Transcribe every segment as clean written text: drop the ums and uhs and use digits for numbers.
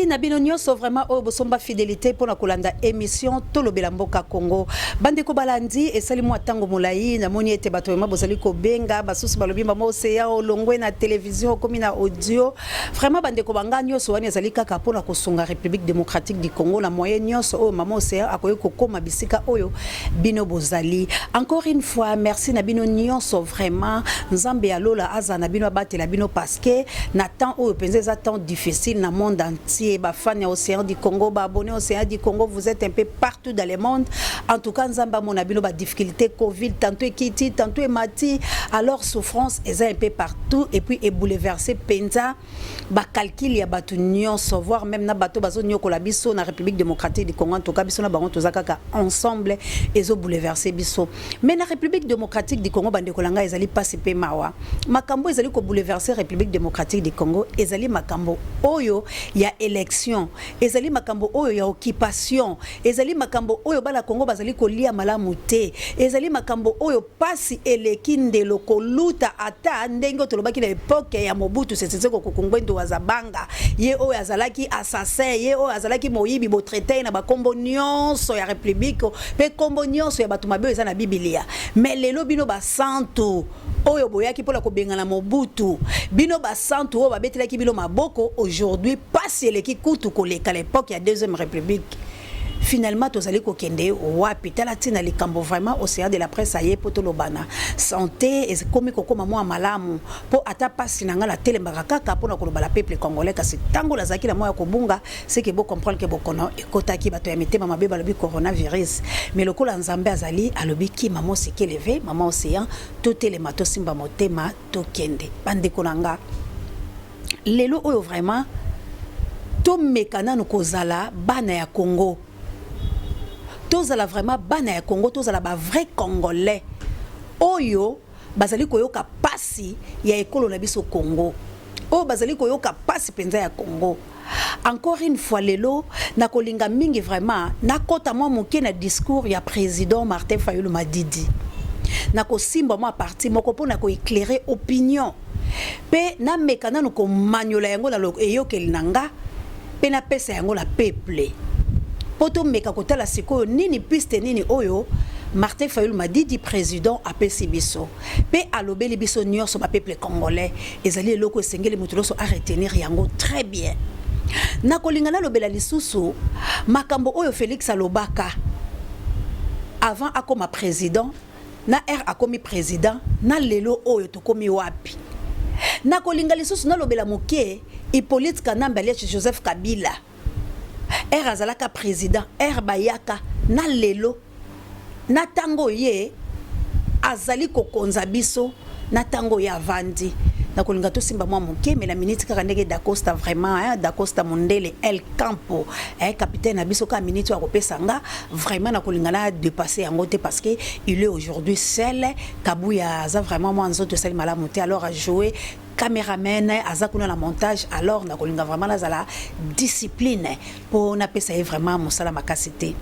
merci Nabino Nyonso vraiment au bosomba fidélité pour la kolanda émission Tolobela Mboka Congo. Bande ko balandi et sali moi tango molai na moni ete bato ma bozali ko benga basusu balobi ba mo oseya olongwe na télévision comme na audio. Vraiment bande ko banga nyonso wani ezali kaka pour la kosunga République démocratique du Congo na moyen nyonso o mama oseya akoyo kokoma bisika oyo bino bozali. Encore une fois merci Nabino Nyonso vraiment nzambe ya lola azana bino batela bino parce que na temps oyo penza temps difficile dans le monde entier, bah fans à Océan du Congo, bah abonnés au Océan du Congo, vous êtes un peu partout dans le monde. En tout cas, Nzamba mon abino bah difficulté Covid, tantôt Kiti, tantôt Mati, alors souffrance est un peu partout et puis est bouleversé penza bah calcul ya batu nyon savoir même na bateau bazo nyon kolabiso na République démocratique du Congo en tout cas biso na bango tozakaka ensemble ezo bouleversé biso. Mais na République démocratique du Congo bande kolanga ezali passer pe mawa. Makambo ezali ko bouleverser République démocratique du Congo ezali makambo oyo ya élection ezali makambo oyo ya occupation ezali makambo oyo bala Congo bazali kolia malamu te ezali makambo oyo pasi eleki ndelo koluta ata ndenge tolobaki na époque ya Mobutu Sese Seko Kokungwendo wazabanga ye oyo azalaki assassin ye oyo azalaki moyibi bo traité na bakombo nyonso ya république pe kombo nyonso ya bato mabe eza na Biblia mais lelo bino ba santo oyo boyaki pola ko bengana Mobutu bino ba santo oyo babetelaki bino maboko aujourd'hui passe eleki kutu koleka l'époque ya deuxième république. Finalement tozali ko kende wapi talatina likambo vraiment océan de la presse aye potolobana santé et comme kokoma mo malamu po ata pasi nanga la tele kaka pona koloba la peuple congolais kasi tango la zaki la moya ko bunga c'est que beau comprendre que bokono ekotaki bato ya mitema mabe balobi coronavirus mais lokola nzambe azali alobi ki mama sike levé mama océan totele mato simba motema to kende bande konanga lelo oyo vraiment to mekana no kozala bana ya Congo tozala vraiment bana ya Congo tozala ba vrai congolais oyo bazali koyoka pasi ya ekolo na biso Congo oyo bazali koyoka pasi penza ya Congo. Encore une fois lelo na kolinga mingi vraiment na kota moi moke na discours ya président Martin Fayulu Madidi na ko simba moi parti moko pona ko éclairer opinion pe na mekana no ko manyola yango na loko eyokeli nanga pe na pesa yango la peuple poto meka kotala sikoyo nini piste nini oyo Martin Fayulu Madidi président apesi biso pe alobeli biso nyonso ba peuple congolais ezali eloko esengeli mutuloso a retenir yango très bien na kolingana lobela lisusu makambo oyo Félix alobaka avant akoma président na akomi président na lelo oyo tokomi wapi na kolinga lisusu na lobela moke Hippolyte Kanamba Liachi Joseph Kabila azalaka président bayaka na lelo na tango ye azali kokonza biso na tango ya vandi na kolinga to simba mwa moke mais la minute kaka ndenge d'Acosta vraiment d'Acosta Mondele El Campo capitaine abiso ka minute wa kopesanga vraiment na kolinga na dépasser yango te parce que il est aujourd'hui seul Kabuya aza vraiment moi nzoto sali malamu te alors a jouer caméraman azakuna la montage alors na kolinga vraiment la zala discipline pour na pesa vraiment mosala makasité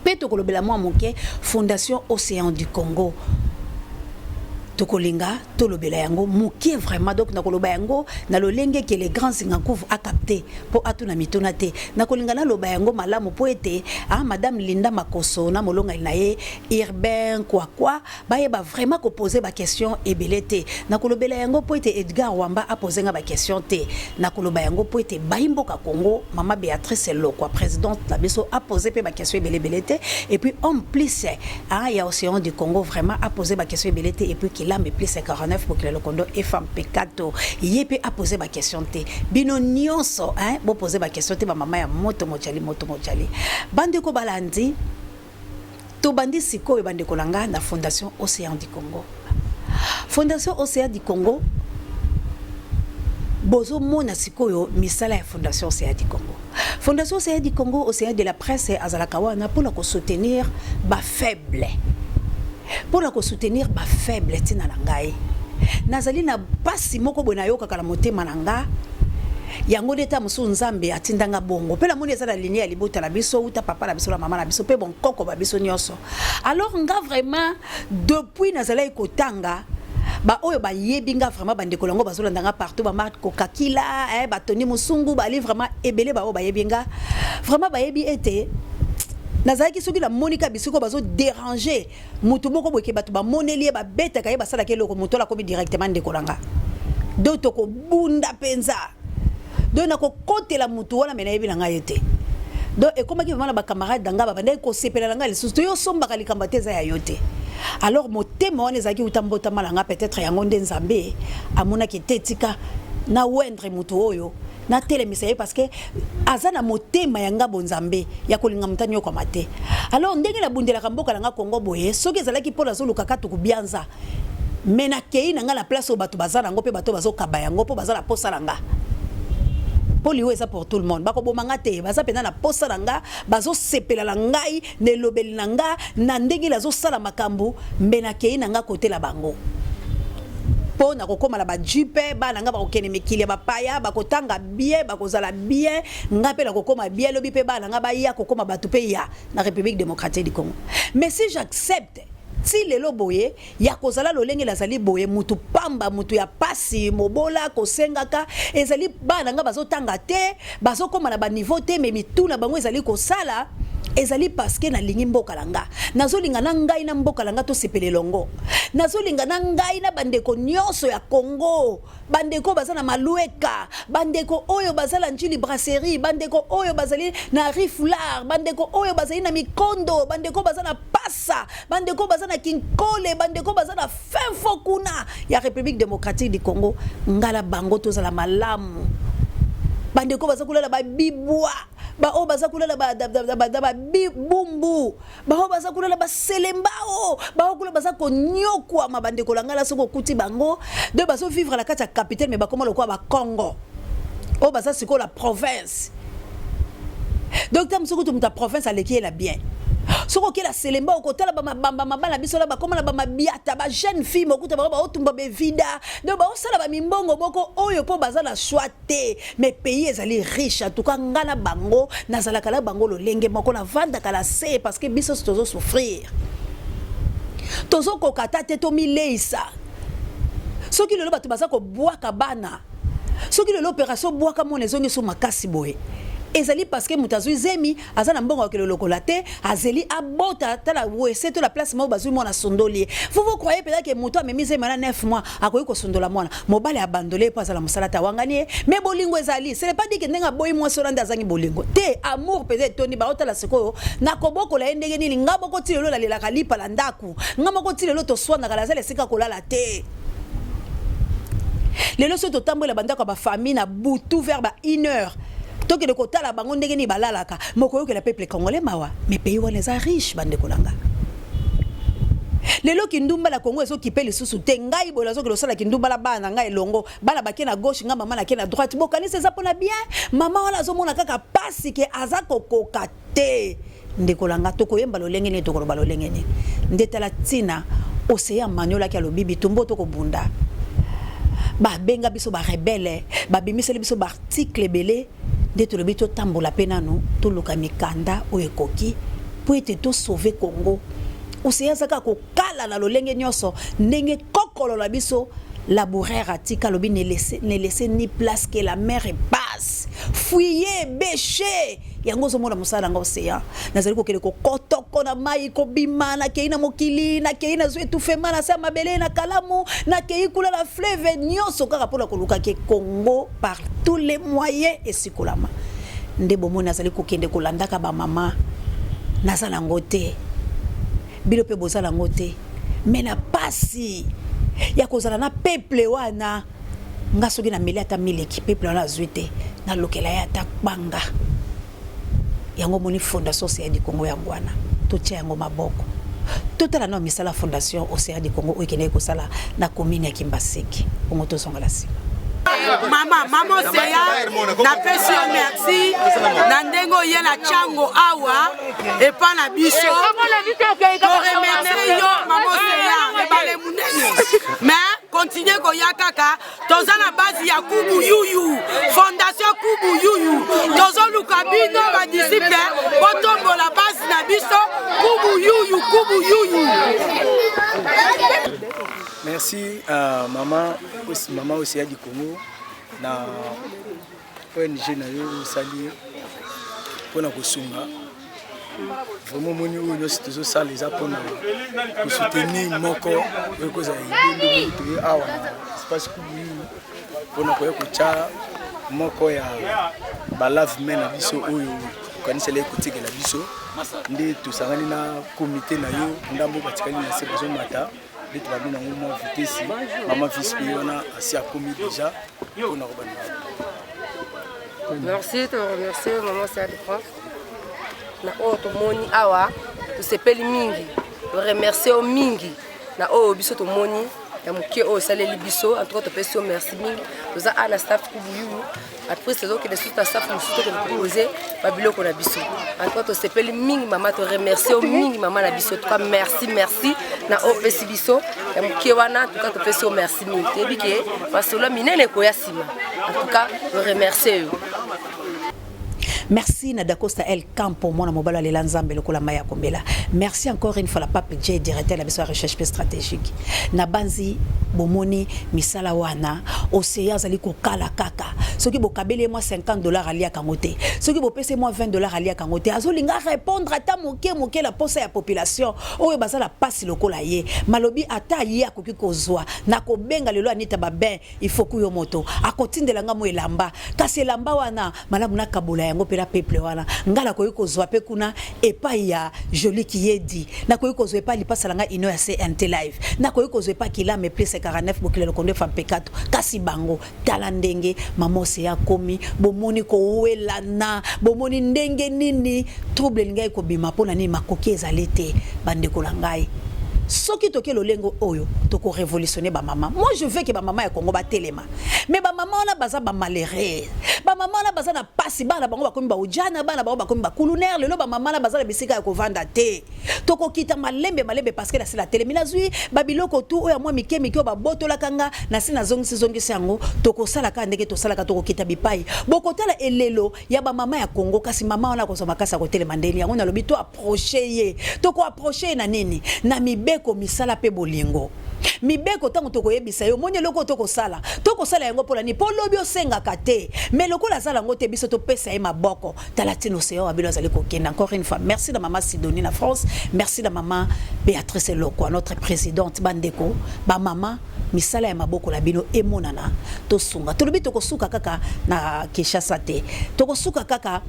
peto kolobela moi moke Fondation Océan du Congo tokolinga tolobela yango mukie vraiment donc na koloba yango na lolenge que les grands singakuvu a capté pour atuna mitona te na kolinga na loba yango malamu po ete madame Linda Makoso na molonga naye urbain quoi ba vraiment ko poser ba question ebelete na kolobela yango po ete Edgar Wamba a poser nga ba question te na koloba yango po ete baimboka Congo mama Béatrice Lokwa présidente la biso a poser pe ba question ebelete et puis en plus il y a Océan du Congo vraiment a poser ba question ebelete et puis mais plus 49 pour que le condo et femme peccato yépe a posé ma question te bino nyonso bo poser ma question te ba mama ya moto mochali bande ko balandi to bandi siko e bande ko langa na Fondation Océan du Congo. Fondation Océan du Congo bozo mona sikoyo misala ya Fondation Océan du Congo. Fondation Océan du Congo Océan de la presse azalakawana pour la soutenir ba faible pour la soutenir ba faible tina nangai nazali na pasi moko bona yoka kala motema nanga yango deta musu nzambe atindanga bongo pela moni ezala ligne ya libota la biso uta papa la biso la mama la biso pe bon koko ba biso nyonso alors nga vraiment depuis nazala ekotanga ba oyo ba yebinga vraiment bande ko lango bazolanda partout ba marque Coca-Cola ba Tony Musungu ba li vraiment ebele ba oyo ba yebinga vraiment ba yebi été nazaki soki la Monica bisiko bazo déranger mutu moko boke batu ba moneli ba beta kaye basala ke loko mutu la komi directement de kolanga do to ko bunda penza do na ko kote la mutu wala mena yebi nga yete do e koma ki bana ba camarade danga ba bande ko sepela nga le susto yo somba kali kambateza ya yote alors motema wana ezaki utambota malanga peut-être yango nde nzambe amona ki tetika na wendre mutu oyo na telemisa ye parce que azana motema yanga bonzambe ya kolinga mutani yo kwa mate alors ndenge la bundela kamboka langa Congo boye soki ezalaki pola zo lukaka to kubianza mena kei nanga la place au batu bazana ngo pe bato bazo kabaya ngo po bazala posa langa Poli eza pour tout le monde bako bomanga te baza pena na posa langa bazo sepela la ngai ne lobeli nanga na ndenge la zo sala makambu mbena kei nanga kote la bango po na kokoma la ba jupe ba nanga ba kokene mikili ba paya ba kotanga bien ba kozala bien ngape la kokoma bien lobi pe ba nanga ba ya kokoma batu pe ya na République démocratique du Congo mais si j'accepte si lelo boye ya kozala lolenge la zali boye mutu pamba mutu ya pasi mobola kosengaka ezali ba nanga bazo tanga te bazo koma na ba niveau te mais mituna bango ezali kosala ezali parce que na lingi mboka langa nazolinga na ngai na mboka langa to sepele longo nazolinga na ngai na bandeko nyonso ya Congo bandeko bazana malueka bandeko oyo bazala njili brasserie bandeko oyo bazali na riflar bandeko oyo bazali na mikondo bandeko bazana pasa bandeko bazana kinkole bandeko bazana fenfo kuna ya République démocratique du Congo ngala bango tozala malamu bandeko bazakula ba bibwa ba o bazakula ba bumbu ba o bazakula ba selembao ba o kula bazako nyokwa mabandeko langala soko kuti bango de bazo vivre la kati ya capitale mais ba comment le quoi ba Congo o baza siko la province donc tam soko tu ta province aleki la bien soko ki la selemba o kotala ba mabala biso la ba comment la ba mabiata ba jeune fille mokuta ba otumba be vida donc ba o sala ba mimbongo boko oyo po baza na choité mais pays ezali riche en tout cas ngana bango nazala kala bango lo lenge moko na vanda kala se parce que biso tozo souffrir tozo kokata te to mileisa soki lelo batu baza ko bwaka bana soki lelo opération bwaka mona ezongi so makasi boye ezali parce que mutazui zemi azana mbongo akelo lokola te azeli abota tala wese to la place mo bazui mona sondoli vous croyez peut-être que muto amemi zemi na 9 mois akoyi ko sondola mona mobali abandolé pas ala musalata wangani mais bolingo ezali ce n'est pas dit que ndenga boyi mo solanda azangi bolingo te amour peut-être toni ba otala sekoyo na koboko la ndenge nini ngabo ko tilelo la lela kalipa la ndaku ngamo ko tilelo to swana kala zale sika kolala te lelo so to tambola bandako ba famille na butu vers ba 1 heure donc le côté la bango ndenge ni balalaka moko que le peuple congolais mawa mais pays wana za riche bande kolanga lelo kindumba la Congo ezo kipeli susu te ngai bola zo ke lo sala kindumba la bana ngai longo bala bakena na gauche nga mama na kena droite bokani c'est ça pona bien mama wana zo mona kaka pasi ke azako kokate ndekolanga to koyemba lo lenge ne to ko balo lenge ne ndetala tina océan maniola ki alo bibi tumbo to ko bunda ba benga biso ba rebelle ba bimiseli biso ba article belé de to lebito tambola penano to luka mikanda o ekoki po ete to sauver Congo océan saka ko kala na lo lenge nyoso ndenge kokolo la biso laboureur atika lobi ne laisser ni place que la mer passe fuyez bêcher yango zo mona musala nga océan nazali ko kele ko kotoko na mai ko bimana keina mokili na keina zo etufe mana sa mabele na kalamu na kei kula la fleuve nyoso kaka pona ko luka ke Congo par tous les moyens et sikulama ndebo mona nazali ko kende ko landaka ba mama nazala ngote bilo pe bozala ngote mena pasi ya kozala na peuple wana nga soki na meli ata mileki peuple wana zuite na lokela ya ta banga yango moni fondation Océan du Congo yango wana totia yango maboko totala no misala fondation Océan du Congo okene ko sala na commune ya Kimbaseki ongo to songa la sima Maman Océan na pesi yo merci na ndengo ye na chango awa et pas na biso to remercier yo Maman Océan e bale munene mais continuer ko yakaka toza na base ya Kubu Yuyu fondation Kubu Yuyu tozo luka bino ba disciple botombo la base na biso Kubu Yuyu Merci à maman aussi du Congo na ONG na yo sali pour na kosunga. Vraiment moni o yo c'est ça les apona pour soutenir mon corps ko za yindi to awa espace ku pour na ko cha moko ya balave men na biso oyo kanisa le kutikela biso ndi tusangani na comité na yo ndambo batikali na se besoin mata ndi tubabina ngo vitesse mama vice piona asi a commis déjà on a rebani. Merci, te remercie maman c'est de France. Na o to moni awa to sepeli mingi. To remercier o mingi na o biso to moni ya mukie o saleli biso en tout cas to pesi o merci mingi. To za ana staff kubuyu après c'est donc que les sous staff nous sous que nous poser babilo ko na biso. En tout cas to sepeli mingi maman to remercier o mingi maman na biso. En tout cas merci na o pesi biso ya mukie wana en tout cas to pesi o merci mingi. Tebi ke parce que la minene ko ya sima. En tout cas to remercier Merci Nada Costa El Campo, mon mobile les Lanzambe le Maya Kombela. Merci encore une fois la Pape J, directeur de la recherche stratégique. Nabanzi Bomoni Misala Wana, Océan Zaliko Kala Kaka. Ceux qui vont cabler moi $50 à l'IA Kangote. Ceux qui vont payer moi $20 à l'IA Kangote. Azolinga répondre à ta moke la poste à la population. Oh baza la passe le kolaye. Malobi ata yia koki kozwa. Nako benga lelo anita baben. Il faut kuyo moto. Akotinde langa mo elamba. Kasi elamba wana malamu na kabola yango la peuple wana ngala ko yiko zwa pe kuna epa ya joli qui est dit na ko yiko zwa pa li passa langa ino ya CNT live na ko yiko zwa pa kila me plus 49 bokile le konde fam pekato kasi bango talandenge mamose ya komi bomoni ko welana bomoni ndenge nini trouble ngai ko bima pona ni makoki ezalete bande ko langai soki toke lolengo oyo toko révolutionner ba maman. Moi je veux que ba maman ya Congo ba telema. Mais ba maman na baza ba malheureux. Ba maman na baza na pasi ba na bango ba komi ba ujana ba na bango ba komi ba kuluner lelo ba maman na baza na bisika ya kovanda te. Toko kita malembe parce que la c'est la télé mina zui ba biloko tu oyo moi mike ba botola kanga na sina zongi sango toko sala ka ndeke to sala ka toko kita bipai. Bokotala elelo ya ba maman ya Congo kasi maman na ko so makasa ko telema ndeni yango na lobi to approcher ye. Toko approcher na nini? Na mibe ko misala pe bolingo mibeko tango toko yebisa yo monye loko toko sala yango pola ni polobi osenga kate mais loko la sala ngo te biso to pesa e maboko talatino seo abilo azali ko kenda. Encore une fois merci de maman Sidonie na France, merci de maman Béatrice Loko notre présidente bandeko ba maman misala ya maboko la bino emonana to sunga to lobi toko suka kaka na Kinshasa te toko suka kaka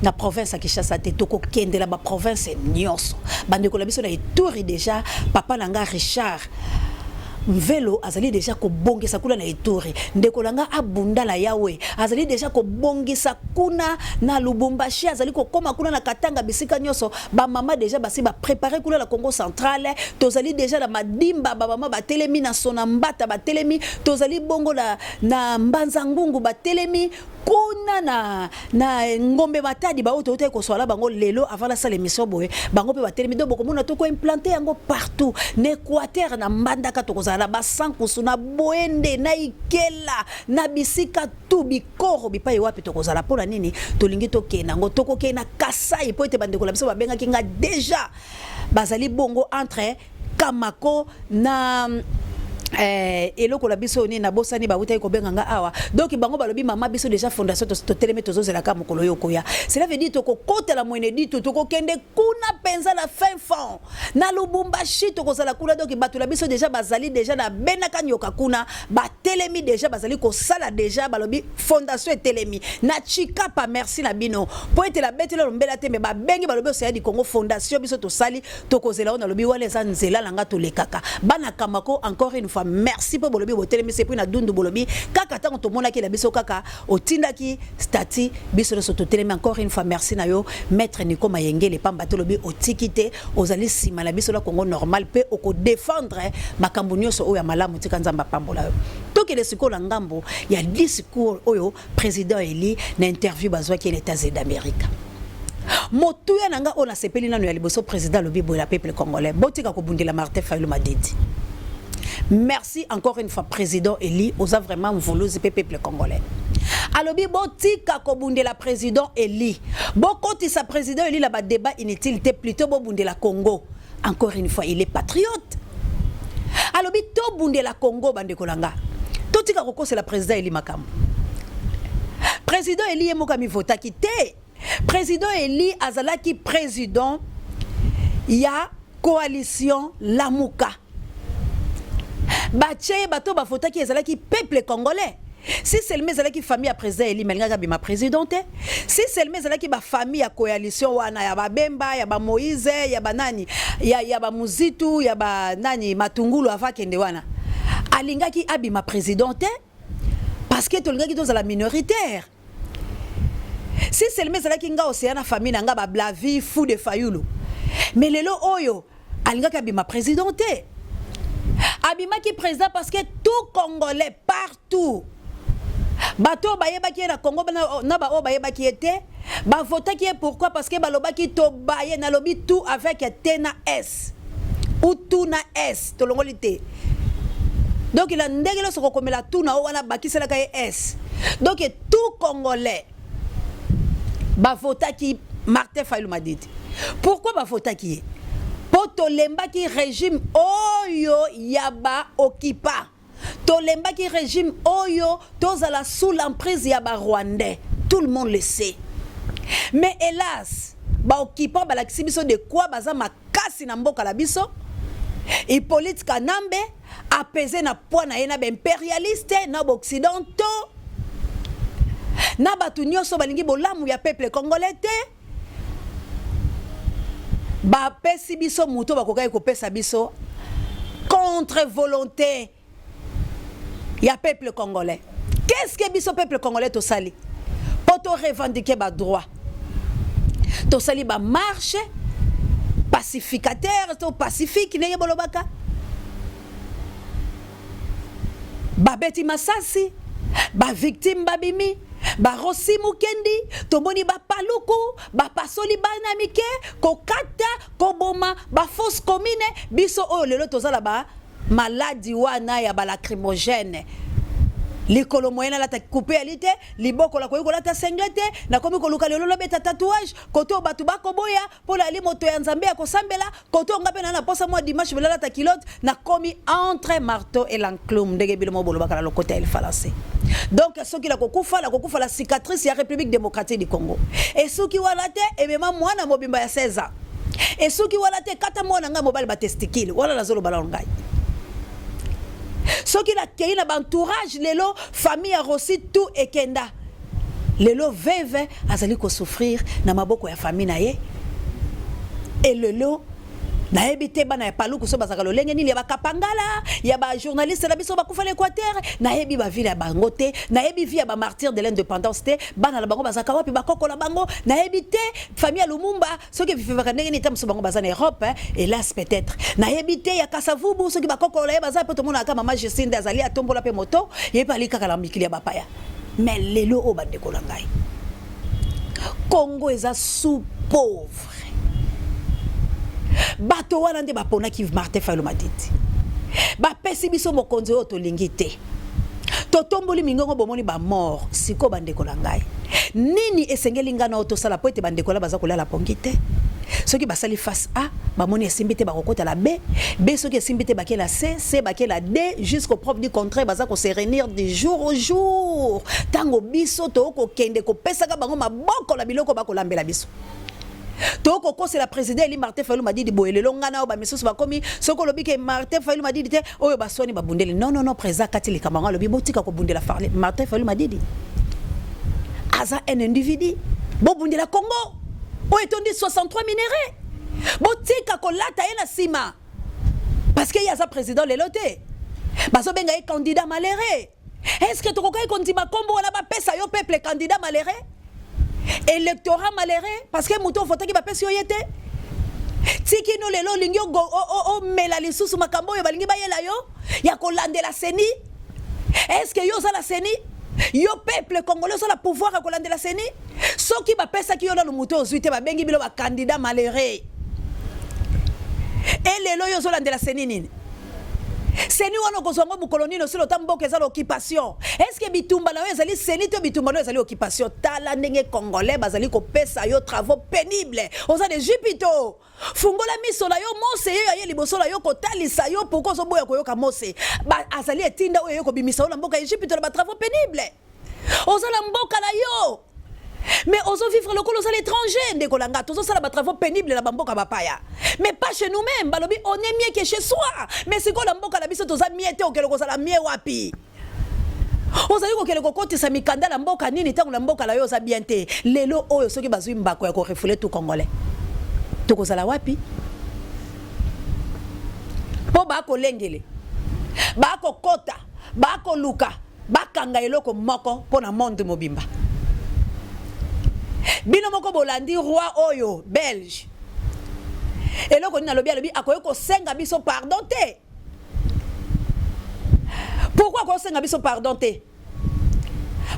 na province à Kinshasa te toko kende la ba province nyonso bande ko la biso na Ituri déjà papa nanga Richard Mvelo azali déjà ko bongisa kula na Ituri ndeko langa abunda la yawe azali déjà ko bongisa kuna na Lubumbashi azali ko koma kuna na Katanga bisika nyonso ba mama déjà basi ba préparer kula la Congo centrale tozali déjà la madimba ba mama ba telemi na Sonambata ba telemi tozali bongo na Mbanza Ngungu ba telemi kuna na ngombe matadi ba oto ko swala bango lelo avant la salle émission boye bango pe ba telemi do boko mona to ko implanter yango partout na Équateur na Mbandaka to na basankusu na boende na ikela na bisika tu bikoro bipai wapi to kozala pona nini tolingi to kena ngo toko kena Kasai po ete bandeko la biso babenga kinga déjà bazali bongo entre Kamako na eloko la biso ni na bosani ba wutai ko benga nga awa donc bango balobi mama biso déjà fondation to teleme to zozela ka mokolo yoko ya cela veut dire to ko kota la moine dit to ko kende kuna penza la fin fond na Lubumbashi to kozala kuna donc batu la biso déjà bazali déjà na benaka nyoka kuna ba telemi déjà bazali ko sala déjà balobi fondation et telemi na Chikapa merci na bino po ete la bete lo mbela tembe ba bengi balobi o di Congo fondation biso to sali to kozela on lobi wale za nzela langa to lekaka bana Kamako encore une fois merci pour bolobi botelemi c'est pour na dundu bolobi kaka tango to mona ki la biso kaka otindaki stati biso so to telemi encore une fois merci na yo maître Nico Mayengele pamba to lobi otikite ozali sima la biso la Congo normal pe oko défendre makambo nyonso oyo ya malamu tika nzamba pambola yo toke le siko la ngambo ya discours oyo président Eli na interview bazwa ki les États-Unis d'Amérique motuya nanga ona sepeli nanu ya liboso président lobi bola peuple congolais botika ko bundela Martin Fayulu Madidi. Merci encore une fois président Eli osa vraiment voulu le peuple congolais. Alobi botika ko bundela président Eli bokoti sa président Eli la ba débat inutile plutôt bo bundela Congo. Encore une fois il est patriote. alobi to bunde la Congo bande kolanga to tika koko c'est la président Eli Makam président Eli emoka mi vota kité président Eli azalaki président ya coalition Lamuka bache bato ba vota ki ezalaki peuple congolais. Si seulement ezalaki famille à président Eli Melinga bima présidente, si seulement ezalaki ba famille à coalition wana ya ba Bemba ya ba Moïse ya ba nani ya ba Muzitu ya ba nani Matungulu avakende wana alingaki abima présidente parce que tolingaki dans la minoritaire. Si seulement ezalaki nga océana famille nga ba Blavi fou de Fayulu mais lelo oyo alingaki abima présidente abima ki président parce que tout Congolais partout bato bayebaki na Congo na ba o bayebaki était ba votaki pourquoi parce que balobaki to baye na lobi tout avec tena S ou tout na S to longolité donc il a ndengelo soko komela tout na o wana bakisela ka S donc tout Congolais ba votaki Martin Fayulu Madidi. Pourquoi ba votaki poto lembaki régime oyo yaba occupa tolemba qui régime oyo tozala sous l'emprise ya ba Rwandais, tout le monde le sait. Mais hélas ba occupant ba lakisi biso de quoi baza makasi na mboka la biso Hippolyte Kanambe apaiser na poids na yena ba impérialiste na ba occidentaux na batu nyonso balingi bolamu ya peuple congolais te ba pesi biso muto bakokai ko pesa biso contre volonté ya peuple congolais. Qu'est-ce que biso peuple congolais to sali pour to revendiquer ba droit to sali ba marche pacificateur to pacifique neye bolobaka ba beti masasi ba victime babimi ba Rossi Mukendi tomoni ba paluku ba pasoli bana mike ko kata ko boma ba fausse commune biso o lelo tozala ba maladie wana ya ba lacrymogène likolo moyena la ta couper alite liboko la koyiko la ta senglete na komi ko luka lelo beta tatouage koto batu bako boya pour la moto ya nzambe ya kosambela koto ngape na posa moi dimanche la ta kilote na komi entre marteau et l'enclume ndenge bilo mo bolo bakala le côté el falassé. Donc ceux qui la kokufa la cicatrice ya République démocratique du Congo et ceux qui wala te et même moi na mobimba ya 16 ans et ceux qui wala te kata mo na nga mobile ba testicule wala la zolo bala ngai. Ce qui a créé l'entourage, lelo famille a reçu tout et kenda. Lelo veve azali ko souffrir na maboko ya famille na ye. Et lelo na ebité bana ya paluku so bazaka lolenge ni ba kapangala ya ba journaliste la biso ba kufa l'Équateur na ebi ba ville ya bangote na ebi vie ya ba martyr de l'indépendance te bana la bango bazaka wapi ba koko la bango na ebité famille ya Lumumba ce qui vivaka ndenge ni tamso bango bazana Europe hélas peut-être na ebité ya Kasavubu ce qui ba koko la baza poto mona kama Justine Dazali atombola pe moto ye pali kaka la mikili ya bapaya mais lelo o bande ko langai Congo eza sous pauvre bato wana nde bapona ki Martin Fayulu Madidi ba pesi biso mokonzi oyo tolingi te totomboli mingongo bomoni ba mort siko bandeko la ngai nini esengeli ngana oto sala po ete bandeko la baza kolala pongi te soki basali face A bamoni esimbi te bakokota la B soki esimbi te bake la C bake la D jusqu'au preuve du contraire baza ko se réunir de jour au jour tango biso to ko kende ko pesaka bango maboko la biloko bakolambela biso. Toko ko c'est la président Eli Martin Fayulu Madidi boyele longana ba mesusu ba komi soko lobi ke Martin Fayulu Madidi te oyo ba soni ba bundeli non président katili kamanga lobi botika ko bundela farle Martin Fayulu Madidi aza un individu bo bundela Congo o etondi 63 minéraux botika ko lata ena sima parce que yaza président lelote baso benga e candidat malheureux est-ce que toko ko ndima kombo wala ba pesa yo peuple candidat malheureux électorat malheureux parce que mouton vote qui va pesi oyete tiki no lelo lingyo go o mela lisusu makambo yo balingi bayela yo ya kolande la CENI est-ce que yo ça la CENI yo peuple congolais ça la pouvoir à kolande la CENI soki ba pesa ki yo na mouton ozuite ba bengi bilo ba candidat malheureux et lelo yo so lande la CENI nini Seni wana kozongo mukoloni no silo tamboka eza l'occupation. Est-ce que bitumba na yo ezali seni to bitumba na yo ezali occupation? Tala ndenge congolais bazali ko pesa yo travaux pénibles. Oza de jupito. Fungola miso na yo mose yo ya liboso na yo kotalisa yo pourquoi zo boya koyoka mose. Ba azali etinda oyo ko bimisa na mboka Egypte na ba travaux pénibles. Oza la mboka na yo. Mais ozo vivre le colosse à l'étranger de kolanga tous ça la travaux pénibles la bamboka bapaya mais pas chez nous-mêmes balobi on est mieux que chez soi mais c'est quoi la mboka la biso toza miete o keloko sala mie wapi ozali ko keloko koti sa mikanda la mboka nini tangu la mboka la yo za bien te lelo oyo soki bazui mbako ya ko refouler tout congolais to kozala wapi po ba ko lengele ba ko kota ba ko luka ba kanga eloko moko pona monde mobimba. Bino moko bolandi roi oyo belge eloko nina lobi alobi akoyo ko senga biso pardon te. Pourquoi ko senga biso pardon te?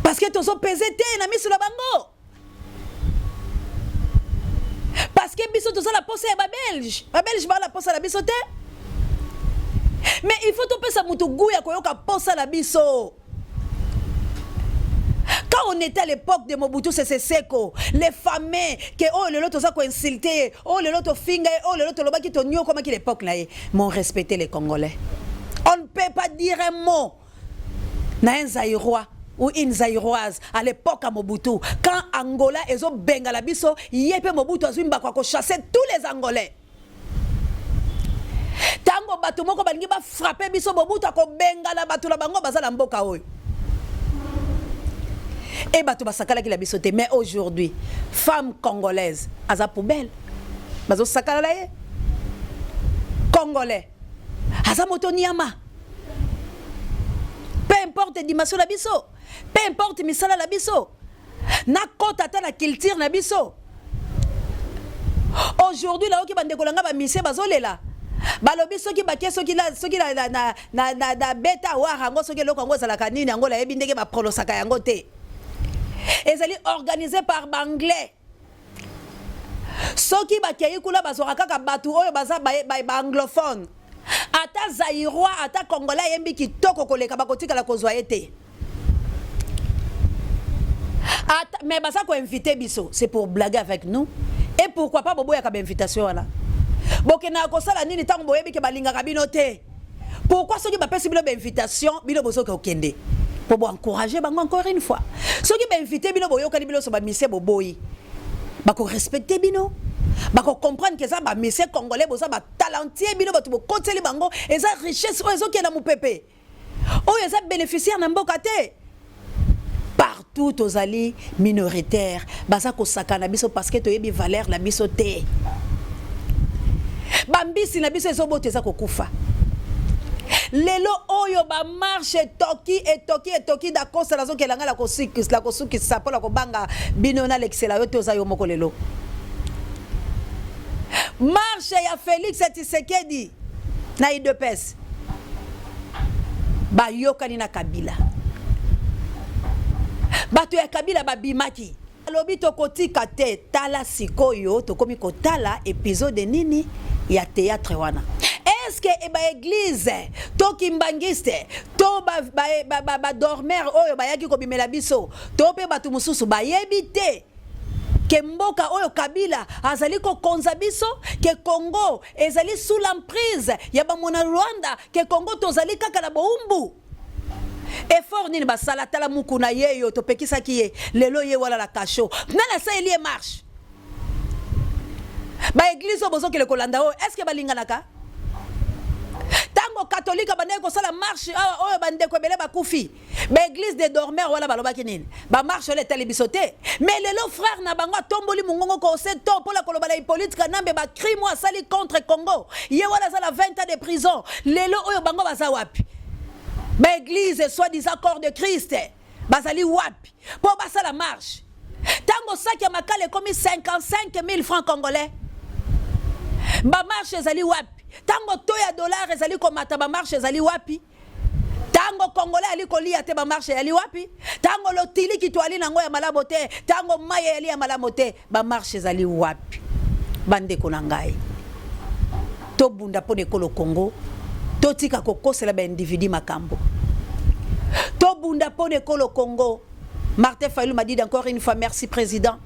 Parce que tozo pesé te na miso la bango. Parce que biso tozo la posa ya ba belge ba la posa la biso te. Mais il faut to pesa mutu guya koyo ka posa la biso. Quand on était à l'époque de Mobutu Sese Seko, les femmes que oh le lot ça ko insulté, oh le lot finga, oh le lot loba ki to nyo comme qui l'époque là, m'ont respecté les Congolais. On ne peut pas dire un mot. Na un Zaïrois ou une Zaïroise à l'époque à Mobutu, quand Angola ezo bengala biso, yepe Mobutu azimba ko chasser tous les Angolais. Tango batu moko balingi ba frapper biso Mobutu ko bengala batu la bango bazala mboka oyo. Et bato basakala ki la bisoté mais aujourd'hui femme congolaise aza poubelle bazo sakala la ye congolais aza motoniama peu importe dimension la biso peu importe misala la biso na kota ta na culture na biso aujourd'hui la oki bande kolanga ba mise bazolela balobi soki bakie soki la na beta wa rango soki loko ngo zala kanini ngo la yebi ndenge ba pronosaka yango te. Ezali organisé par Banglais. Soki bakei kula bazoraka ka batu oyo baza ba anglophone. Ata Zaïrois, ata Congolais yembi kitoko koleka bakotika la kozwa ete. Mais baza ko inviter biso, c'est pour blaguer avec nous. Et pourquoi pas bobo ya ka invitation là. Bokena ko sala nini tango boyebi ke balinga ka bino te. Pourquoi soki ba pesi bino invitation, bino bozo ko kende. Pour encourager bango encore une fois. Ceux qui m'invitent bino boyo kali bino so ba mise boboyi. Ba ko respecter bino. Ba ko comprendre que ça ba mise congolais boza ba talentier bino ba to koteli bango et ça richesse o ezo ki na mupepe. O eza bénéficiaire na mboka te. Partout aux alliés minoritaires, baza ko sakana biso parce que to yebi valeur la biso te. Bambisi na biso ezo bote za ko kufa. Lelo oyo ba marche toki da kosa la zonke langa la kosuki sapo la kobanga binona l'excella yo toza yo moko lelo. Marche ya Félix Tshisekedi na IDPS. Ba yokani na Kabila. Bato ya Kabila ba bimaki. Lobi tokotika te tala sikoyo tokomi kotala épisode nini ya théâtre wana. Est-ce que eba église to kimbangiste to ba dormer oyo bayaki ko bimela biso to pe batu mususu bayebite ke mboka oyo Kabila azali ko konza biso ke Congo ezali sous l'emprise ya ba mona Rwanda ke Congo tozali kaka na boumbu effort nini basala tala mukuna yeyo to pekisa kiye lelo ye wala la kasho nana sa elie marche ba église obozo ke le kolanda o est-ce que balinganaka tango catholique bande ko sala marche oyo bande ko bele bakufi ba église de dormeurs wala balobaki nini ba marche le télébisoté mais lelo frère na bango tomboli mungongo ko se to pour la kolobala politique nambe ba crime wa sali contre Congo ye wala za la 20 ans de prison lelo oyo bango baza wapi ba église soi-disant corps de Christ bazali wapi pour basa la marche tango sac ya makale komi 55 000 francs congolais ba marche ezali wapi tango toya dollar ezali komata ba marche ezali wapi tango congolais ali kolia te ba marche ali wapi tango lotili kitwali nango ya malabo te tango maye ali ya malabo te ba marche ezali wapi bande ko na ngai to bunda pone ko le Congo to totika kokosela ba individu makambo to bunda pone kolo Congo. Martin Fayulu m'a dit encore une fois merci président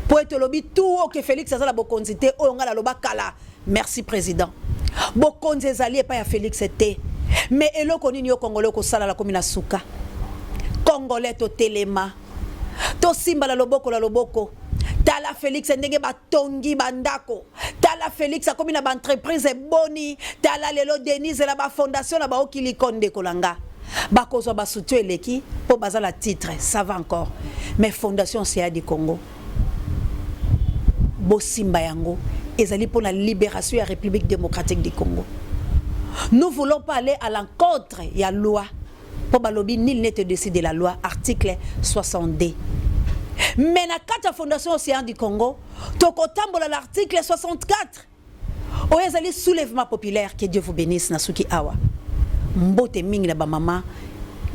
pour être lobby tout que Félix azala bokonzité o ngala loba kala merci président bokonze ezali pa ya Félix était mais eloko nini yo congolais ko sala la komina suka congolais to telema to simba la loboko tala Félix ndenge batongi bandako tala Félix a komina ba entreprise boni tala lelo Denise la ba fondation la ba okili konde kolanga bakozwa ba soutien eleki po bazala titre ça va encore mais fondation CA du Congo bo simba yango ezali pour la libération de la République démocratique du Congo. Nous ne voulons pas aller à l'encontre de la loi. Pour balobi, nul n'est décidé de la loi, article 62. Mais dans la Fondation Océan du Congo, tokotambola l'article 64. Oyezali soulèvement populaire, que Dieu vous bénisse, Nasuki Awa. Mbote mingi na ba mama.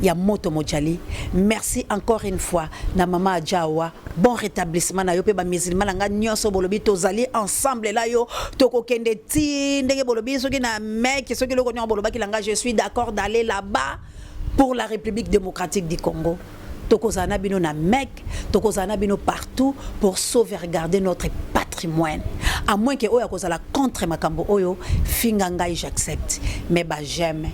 Ya moto mojali. Merci encore une fois na mama Adjawa. Bon rétablissement na yo pe ba musulman nga nyonso bolobi tozali ensemble là yo toko kende ti ndenge bolobi soki na mec soki loko nyo boloba kilanga je suis d'accord d'aller là-bas pour la République démocratique du Congo. Toko zana bino na mec, toko zana bino partout pour sauvegarder notre patrimoine. À moins que oya kozala contre makambo oyo finganga j'accepte. Mais ba j'aime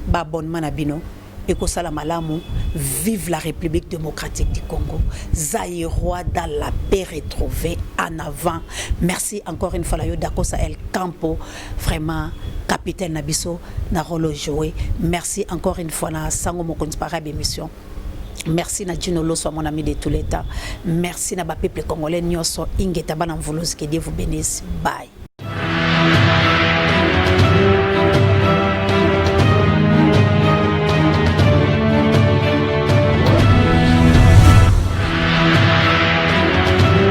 ba bonnement na bino. Et que Salamalamu, vive la République démocratique du Congo. Zaïrois dans la paix retrouvée en avant. Merci encore une fois, Dakosa El Campo, vraiment, capitaine Nabiso, na rôle joué. Merci encore une fois, na Sango Mokonzi Parab émission. Merci na Djino Loso, mon ami de tous les temps. Merci na ba peuple congolais, Nyoso, Ingeta Banamvoulos, que Dieu vous bénisse. Bye.